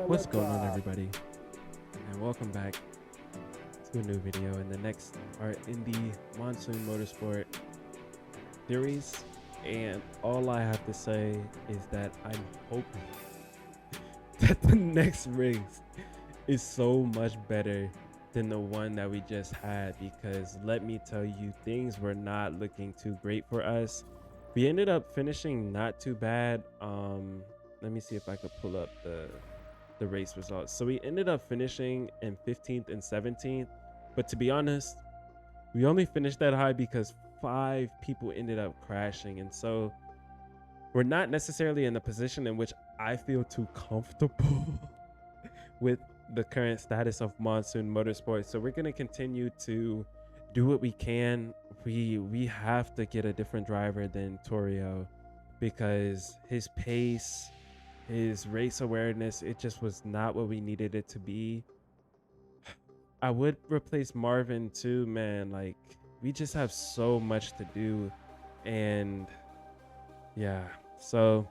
What's going on, everybody, and welcome back to a new video in the next part in the Monsoon Motorsport series. And all I have to say is that I'm hoping that the next race is so much better than the one that we just had, because let me tell you, things were not looking too great for us. We ended up finishing not too bad. Let me see if I could pull up the race results. So we ended up finishing in 15th and 17th, but to be honest, we only finished that high because 5 people ended up crashing, and so we're not necessarily in the position in which I feel too comfortable with the current status of Monsoon Motorsport. So we're going to continue to do what we can. We have to get a different driver than Torio, because his pace, his race awareness, it just was not what we needed it to be. I would replace Marvin too, man. Like, we just have so much to do, and yeah, so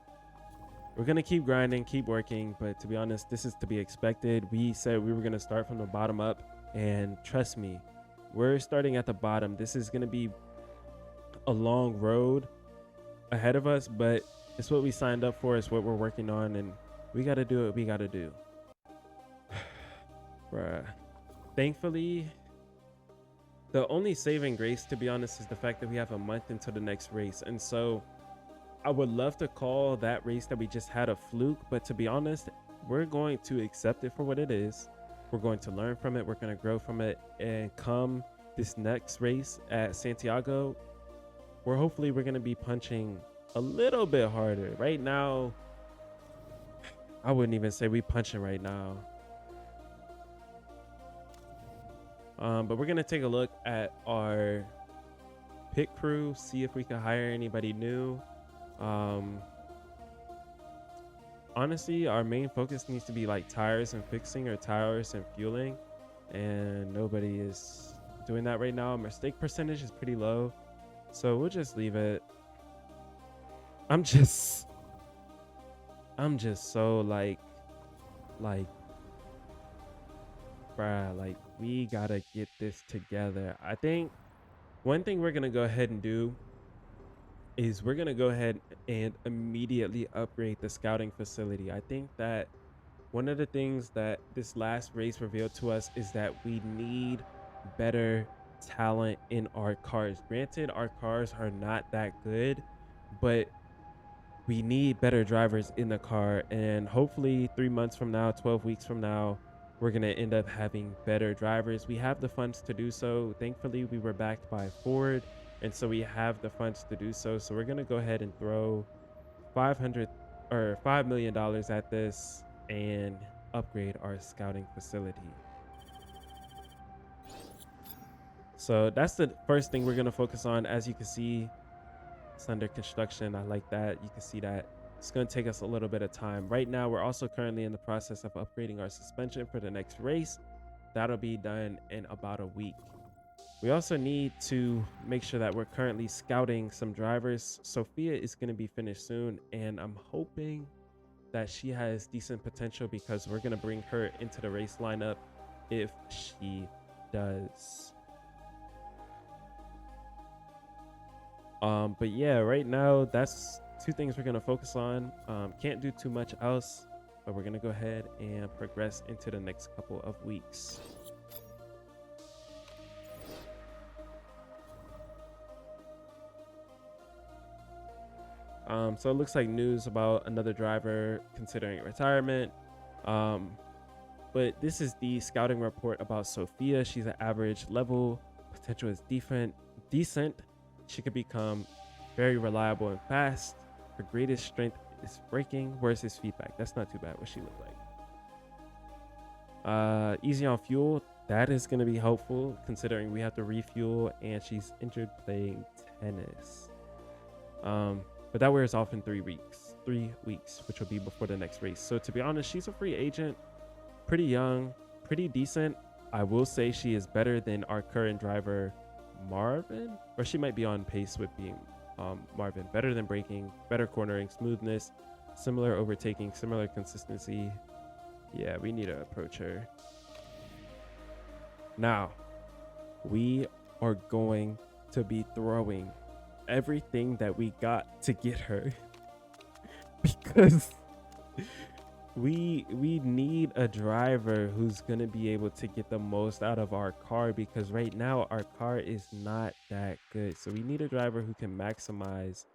we're gonna keep grinding, keep working. But to be honest, this is to be expected. We said we were gonna start from the bottom up, and trust me, we're starting at the bottom. This is gonna be a long road ahead of us, but it's what we signed up for. It's what we're working on, and we got to do what we got to do. Bruh. Thankfully, the only saving grace, to be honest, is the fact that we have a month until the next race. And so I would love to call that race that we just had a fluke, but to be honest, we're going to accept it for what it is. We're going to learn from it. We're going to grow from it. And come this next race at Santiago, we're going to be punching a little bit harder. Right now, I wouldn't even say we punching right now. But we're gonna take a look at our pit crew, see if we can hire anybody new. Honestly, our main focus needs to be like tires and fixing, or tires and fueling, and nobody is doing that right now. Mistake percentage is pretty low, so we'll just leave it. I'm just so like bruh, like, we gotta get this together. I think one thing we're gonna go ahead and do is we're gonna go ahead and immediately upgrade the scouting facility. I think that one of the things that this last race revealed to us is that we need better talent in our cars. Granted, our cars are not that good, but we need better drivers in the car, and hopefully 3 months from now, 12 weeks from now, we're going to end up having better drivers. We have the funds to do so. Thankfully, we were backed by Ford, and so we have the funds to do so. So we're going to go ahead and throw $5 million at this and upgrade our scouting facility. So that's the first thing we're going to focus on. As you can see, it's under construction. I like that. You can see that it's going to take us a little bit of time. Right now, we're also currently in the process of upgrading our suspension for the next race. That'll be done in about a week. We also need to make sure that we're currently scouting some drivers. Sophia is going to be finished soon, and I'm hoping that she has decent potential, because we're going to bring her into the race lineup if she does. But yeah, right now that's 2 things we're going to focus on. Can't do too much else, but we're going to go ahead and progress into the next couple of weeks. So it looks like news about another driver considering retirement. But this is the scouting report about Sophia. She's an average level. Potential is decent. She could become very reliable and fast. Her greatest strength is braking. Where's his feedback? That's not too bad. What she look like. Easy on fuel. That is going to be helpful, considering we have to refuel, and she's injured playing tennis. But that wears off in 3 weeks, which will be before the next race. So to be honest, she's a free agent, pretty young, pretty decent. I will say she is better than our current driver, Marvin, or she might be on pace with being Marvin. Better than braking, better cornering, smoothness, similar overtaking, similar consistency. Yeah, we need to approach her. Now, we are going to be throwing everything that we got to get her because we need a driver who's going to be able to get the most out of our car, because right now our car is not that good. So we need a driver who can maximize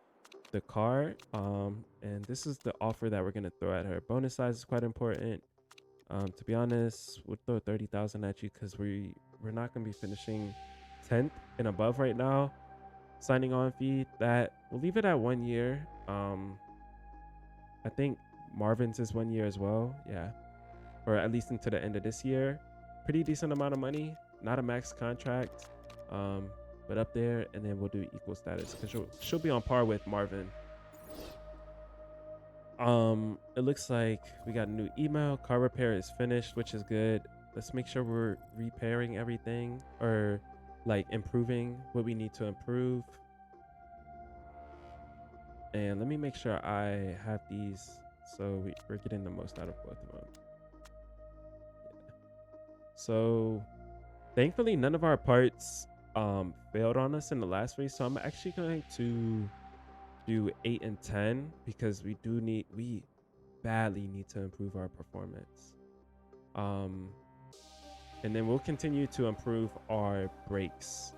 the car. And this is the offer that we're going to throw at her. Bonus size is quite important. To be honest, we'll throw 30,000 at you because we're not going to be finishing 10th and above right now. Signing on fee, that we'll leave it at 1 year. I think Marvin's is 1 year as well. Yeah. Or at least into the end of this year. Pretty decent amount of money. Not a max contract. But up there, and then we'll do equal status because she'll be on par with Marvin. It looks like we got a new email. Car repair is finished, which is good. Let's make sure we're repairing everything, or like improving what we need to improve. And let me make sure I have these so we're getting the most out of both of them. Yeah. So thankfully none of our parts failed on us in the last race. So I'm actually going to do 8 and 10 because we badly need to improve our performance. And then we'll continue to improve our brakes.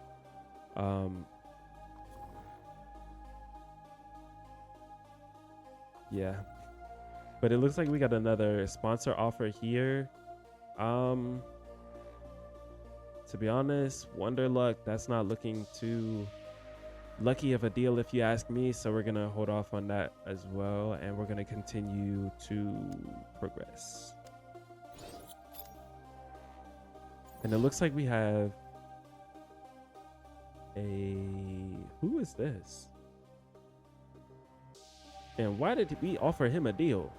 Yeah, but it looks like we got another sponsor offer here. To be honest, Wonderluck, that's not looking too lucky of a deal if you ask me, so we're gonna hold off on that as well, and we're gonna continue to progress. And it looks like we have who is this? And why did we offer him a deal?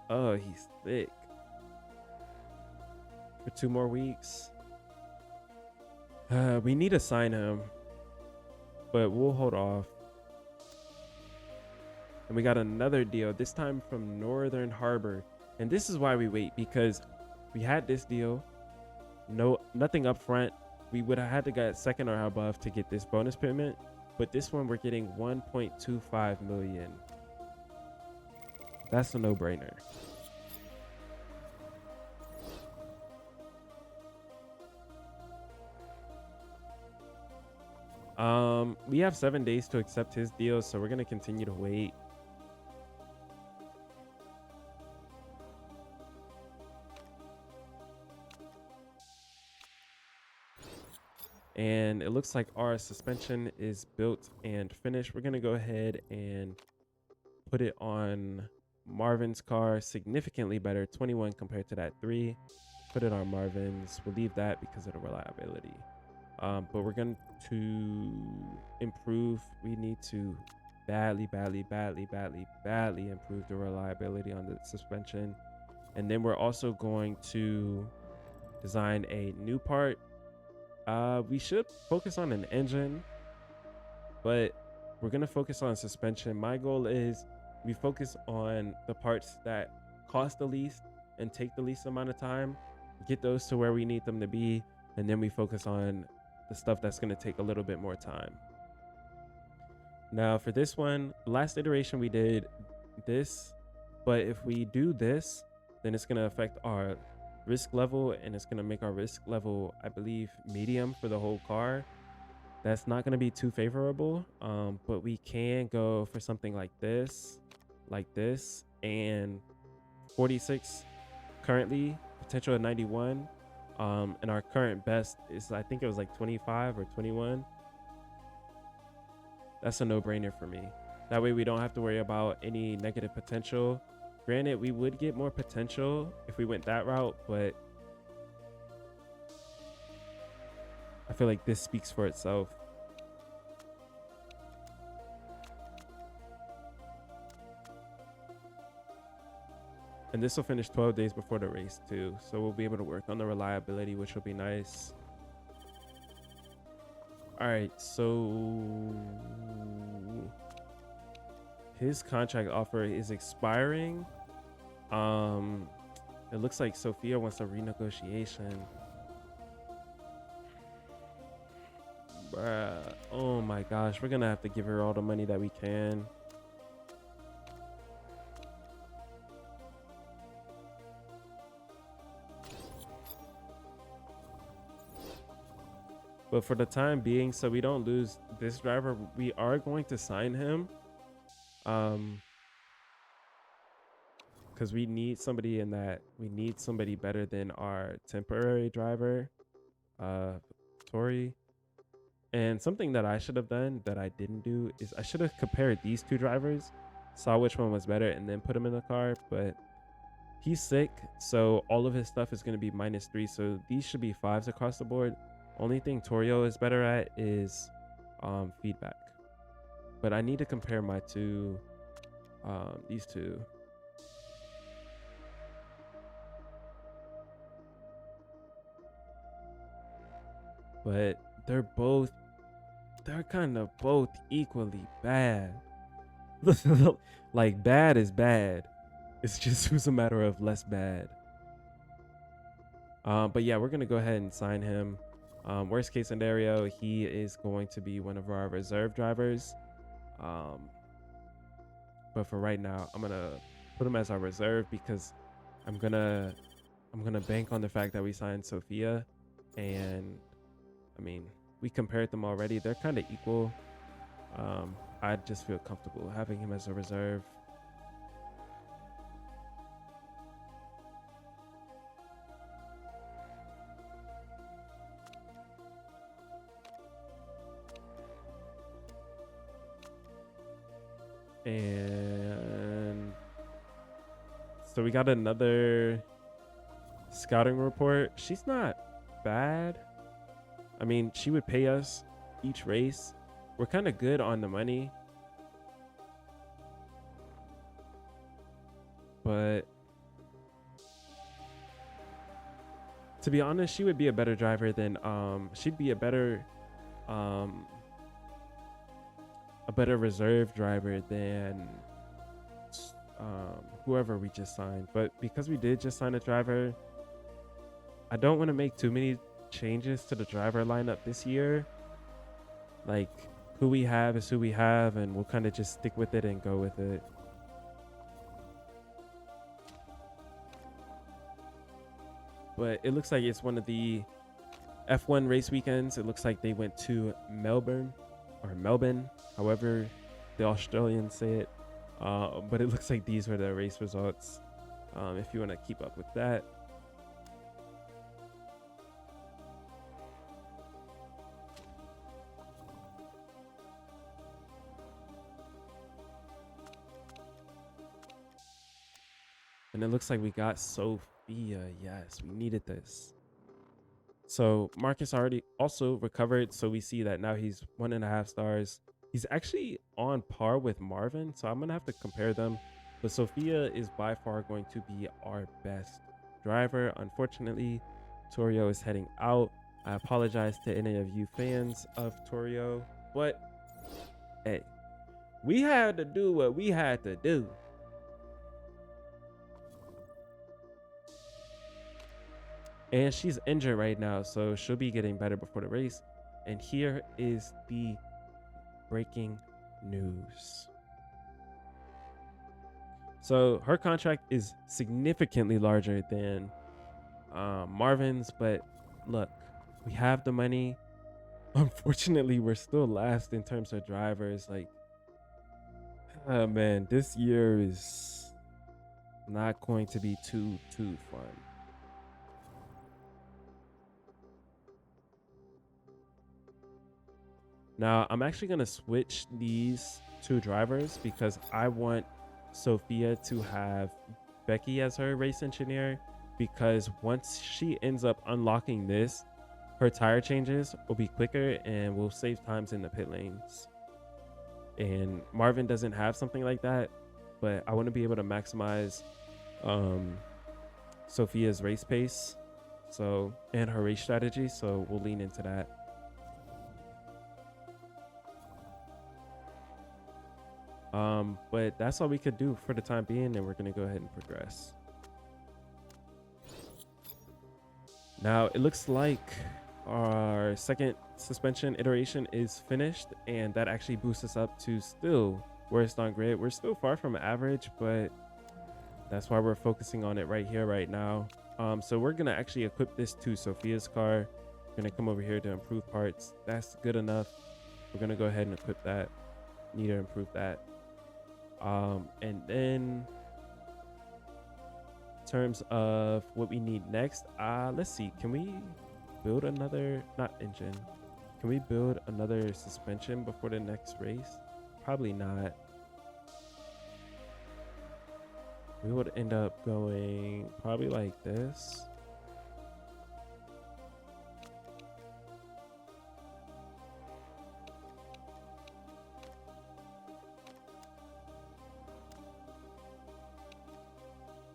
Oh, he's thick. For 2 more weeks. We need to sign him, but we'll hold off. And we got another deal, this time from Northern Harbor. And this is why we wait, because we had this deal, nothing up front. We would have had to get second or above to get this bonus payment, but this one we're getting 1.25 million. That's a no-brainer. We have 7 days to accept his deal, so we're gonna continue to wait. And it looks like our suspension is built and finished. We're gonna go ahead and put it on Marvin's car, significantly better, 21 compared to that 3. Put it on Marvin's. We'll leave that because of the reliability. But we're going to improve. We need to badly improve the reliability on the suspension. And then we're also going to design a new part. We should focus on an engine, but we're going to focus on suspension. My goal is we focus on the parts that cost the least and take the least amount of time, get those to where we need them to be, and then we focus on the stuff that's going to take a little bit more time. Now for this one, last iteration we did this, but if we do this, then it's going to affect our risk level, and it's going to make our risk level, I believe, medium for the whole car. That's not going to be too favorable, but we can go for something like this, and 46 currently, potential of 91. And our current best is, I think it was like 25 or 21. That's a no-brainer for me. That way we don't have to worry about any negative potential. Granted, we would get more potential if we went that route, but I feel like this speaks for itself. And this will finish 12 days before the race too. So we'll be able to work on the reliability, which will be nice. All right, so his contract offer is expiring. It looks like Sophia wants a renegotiation. Bruh. Oh my gosh, we're gonna have to give her all the money that we can. But for the time being, so we don't lose this driver, we are going to sign him. Because we need somebody better than our temporary driver, Tori. And something that I should have done that I didn't do is I should have compared these two drivers, saw which one was better, and then put him in the car. But he's sick, so all of his stuff is going to be -3. So these should be 5s across the board. Only thing Torio is better at is feedback. But I need to compare my two, these two. But they're kind of both equally bad. Like, bad is bad. It's just who's a matter of less bad. But yeah, we're gonna go ahead and sign him. Worst case scenario, he is going to be one of our reserve drivers. But for right now, I'm gonna put him as our reserve because I'm gonna bank on the fact that we signed Sophia, and I mean, we compared them already. They're kind of equal. I just feel comfortable having him as a reserve. And so we got another scouting report. She's not bad. I mean, she would pay us each race. We're kind of good on the money. But to be honest, she would be a better driver than she'd be a better reserve driver than whoever we just signed. But because we did just sign a driver, I don't want to make too many changes to the driver lineup this year. Like, who we have is who we have, and we'll kind of just stick with it and go with it. But it looks like it's one of the F1 race weekends. It looks like they went to Melbourne, however the Australians say it. But it looks like these were the race results, if you want to keep up with that. And it looks like we got Sophia. Yes, we needed this. So Marcus already also recovered. So we see that now he's 1.5 stars. He's actually on par with Marvin. So I'm going to have to compare them. But Sophia is by far going to be our best driver. Unfortunately, Torio is heading out. I apologize to any of you fans of Torio. But hey, we had to do what we had to do. And she's injured right now, so she'll be getting better before the race. And here is the breaking news. So her contract is significantly larger than Marvin's, but look, we have the money. Unfortunately, we're still last in terms of drivers. Like, oh man, this year is not going to be too fun. Now, I'm actually going to switch these two drivers because I want Sophia to have Becky as her race engineer, because once she ends up unlocking this, her tire changes will be quicker and will save times in the pit lanes. And Marvin doesn't have something like that, but I want to be able to maximize um, Sophia's race pace, so, and her race strategy. So we'll lean into that. But that's all we could do for the time being, and we're gonna go ahead and progress. Now it looks like our second suspension iteration is finished, and that actually boosts us up to still worst on grid. We're still far from average, but that's why we're focusing on it right here, right now. So we're gonna actually equip this to Sophia's car. We're gonna come over here to improve parts. That's good enough. We're gonna go ahead and equip that. Need to improve that. And then in terms of what we need next, let's see, can we build another, not engine, can we build another suspension before the next race? Probably not. We would end up going probably like this.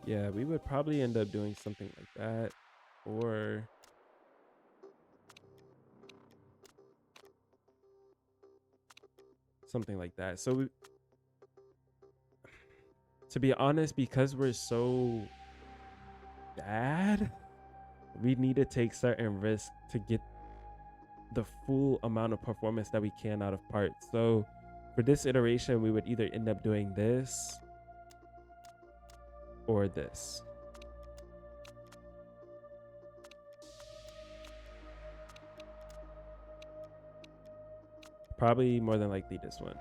Yeah, we would probably end up doing something like that, or something like that. So we, to be honest, because we're so bad, we need to take certain risks to get the full amount of performance that we can out of parts. So for this iteration, we would either end up doing this or this. Probably more than likely this one.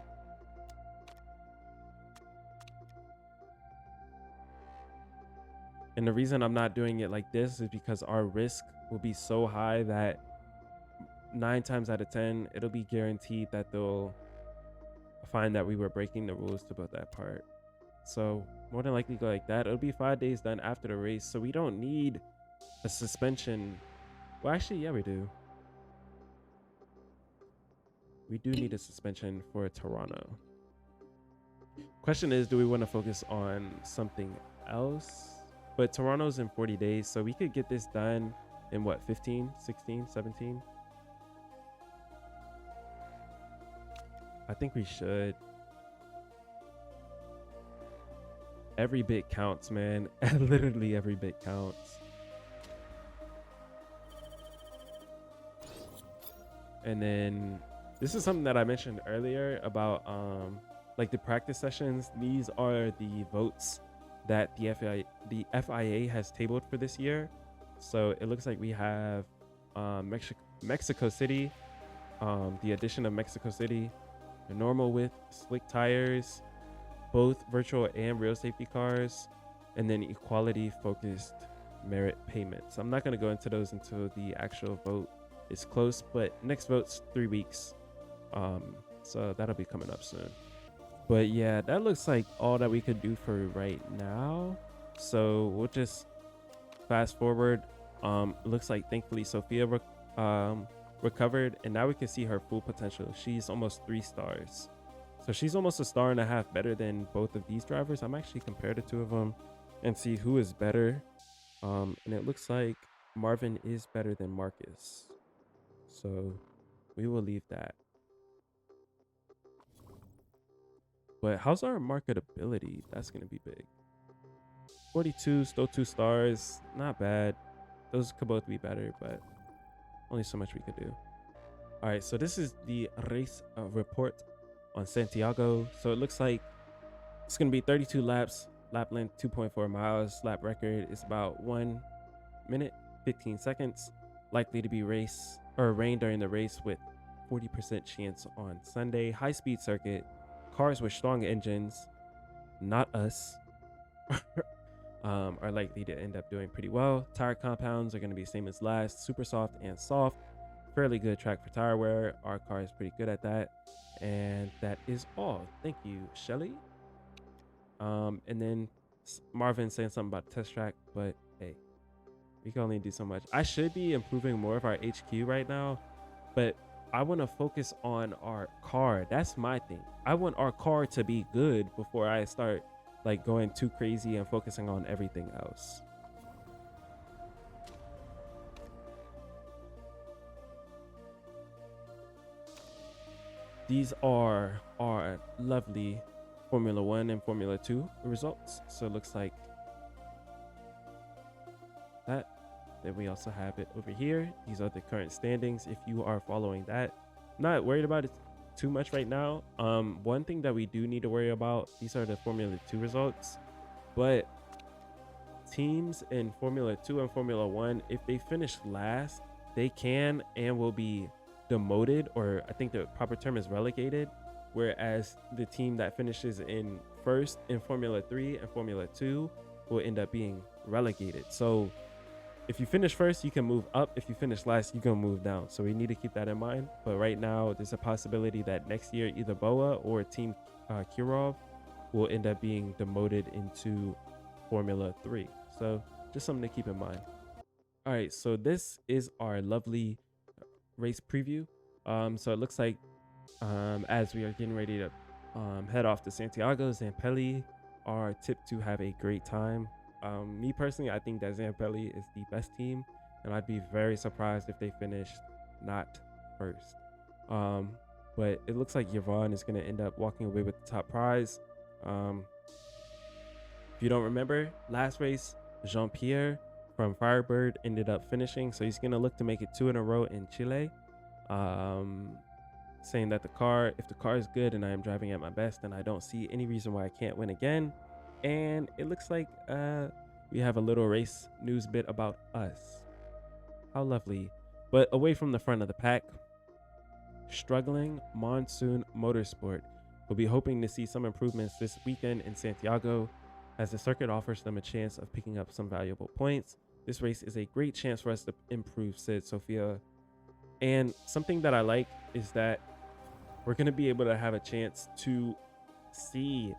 And the reason I'm not doing it like this is because our risk will be so high that 9 times out of 10, it'll be guaranteed that they'll find that we were breaking the rules to build that part. So more than likely go like that. It'll be 5 days done after the race. So we don't need a suspension. Well, actually, yeah, we do. We do need a suspension for Toronto. Question is, do we want to focus on something else? But Toronto's in 40 days, so we could get this done in what, 15, 16, 17? I think we should. Every bit counts, man. Literally every bit counts. And then this is something that I mentioned earlier about like the practice sessions. These are the votes that the FIA has tabled for this year. So it looks like we have Mexico City, the addition of Mexico City, the normal width, slick tires, both virtual and real safety cars, and then equality focused merit payments. I'm not going to go into those until the actual vote is close, but next vote's 3 weeks. So that'll be coming up soon. But yeah, that looks like all that we could do for right now. So we'll just fast forward. Looks like thankfully Sophia recovered, and now we can see her full potential. She's almost 3 stars. So she's almost a star and a half better than both of these drivers. I'm actually compare the two of them and see who is better. And it looks like Marvin is better than Marcus. So we will leave that. But how's our marketability? That's going to be big. 42, still 2 stars. Not bad. Those could both be better, but only so much we could do. All right, so this is the race report on Santiago. So it looks like it's going to be 32 laps, lap length 2.4 miles. Lap record is about 1 minute 15 seconds. Likely to be rain during the race with 40% chance on Sunday. High speed circuit. Cars with strong engines, not us, are likely to end up doing pretty well. Tire compounds are going to be same as last, super soft and soft. Fairly good track for tire wear. Our car is pretty good at that. And that is all. Thank you, Shelly. And then Marvin saying something about test track, but hey, we can only do so much. I should be improving more of our HQ right now, but I want to focus on our car. That's my thing. I want our car to be good before I start like going too crazy and focusing on everything else. These are our lovely Formula 1 and Formula 2 results. So it looks like that. Then we also have it over here. These are the current standings. If you are following that, not worried about it too much right now. One thing that we do need to worry about, these are the Formula 2 results, but teams in Formula 2 and Formula 1, if they finish last, they can and will be demoted, or I think the proper term is relegated, whereas the team that finishes in first in Formula 3 and Formula 2 will end up being relegated. So if you finish first, you can move up. If you finish last, you can move down. So we need to keep that in mind. But right now, there's a possibility that next year, either Boa or Team Kirov will end up being demoted into Formula 3. So just something to keep in mind. All right, so this is our lovely race preview. So it looks like as we are getting ready to head off to Santiago, Zampelli are tipped to have a great time. Me personally, I think that Zampelli is the best team, and I'd be very surprised if they finished not first. But it looks like Yvonne is going to end up walking away with the top prize. If you don't remember, last race, Jean-Pierre from Firebird ended up finishing, so he's going to look to make it 2 in a row in Chile. Saying that if the car is good and I am driving at my best, then I don't see any reason why I can't win again. And it looks like we have a little race news bit about us. How lovely. But away from the front of the pack, struggling Monsoon Motorsport will be hoping to see some improvements this weekend in Santiago, as the circuit offers them a chance of picking up some valuable points. This race is a great chance for us to improve, said Sophia. And something that I like is that we're going to be able to have a chance to see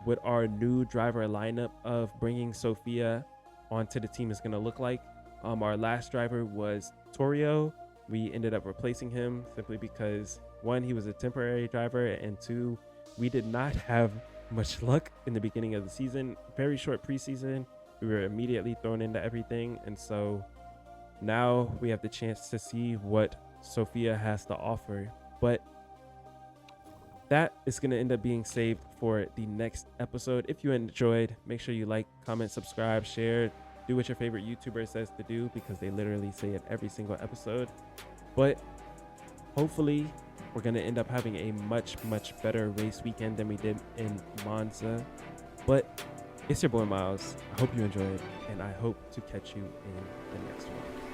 what our new driver lineup of bringing Sophia onto the team is going to look like. Our last driver was Torio. We ended up replacing him simply because, one, he was a temporary driver, and two, we did not have much luck in the beginning of the season. Very short preseason. We were immediately thrown into everything, and so now we have the chance to see what Sophia has to offer. But that is going to end up being saved for the next episode. If you enjoyed, make sure you like, comment, subscribe, share, do what your favorite YouTuber says to do, because they literally say it every single episode. But hopefully we're going to end up having a much better race weekend than we did in Monza. But it's your boy Miles. I hope you enjoyed, and I hope to catch you in the next one.